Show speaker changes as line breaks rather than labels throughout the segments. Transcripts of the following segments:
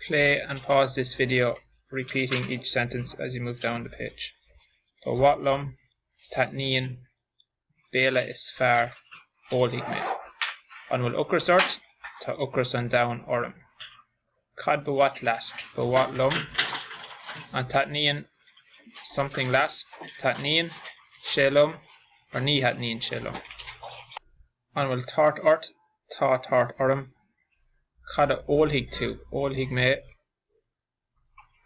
Play and pause this video, repeating each sentence as you move down the page. Ba Watlum, Tatnian, Bela is far, Olig me. An will Ukrasort, Ta Ukrasan down Oram. Cod Ba Watlum, and Tatnian, something lat, Tatnian, Shalom, or Ni Hatnian Shalom. An will Tart Ort, Ta Tart Oram. Cada Olhig to, Olhig me.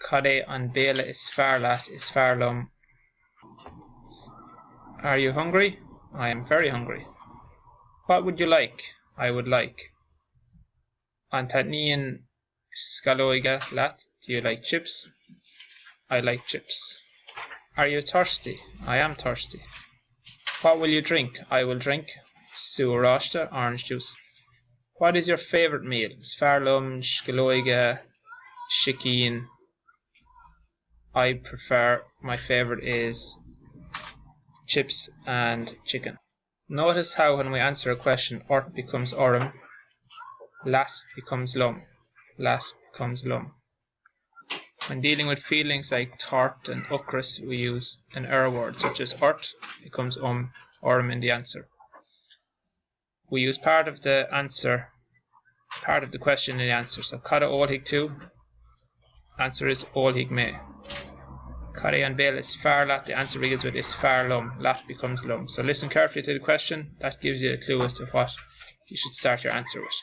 Cade and Bela is far lat, is far lum. Are you hungry? I am very hungry. What would you like? I would like. Antatnian Skaloiga lat, do you like chips? I like chips. Are you thirsty? I am thirsty. What will you drink? I will drink Suarashta, orange juice. What is your favorite meal? Sfarlum, Skaloiga, Shikin. I prefer, my favorite is chips and chicken. Notice how when we answer a question, ort becomes orum, lat becomes lum, lat becomes lum. When dealing with feelings like tart and ukras, we use an error word such as ort becomes orum in the answer. We use part of the question in the answer. So kada olhig tu, answer is olhig me. Kari and Bale is far lat, the answer begins with is far lum, lat becomes lum. So listen carefully to the question, that gives you a clue as to what you should start your answer with.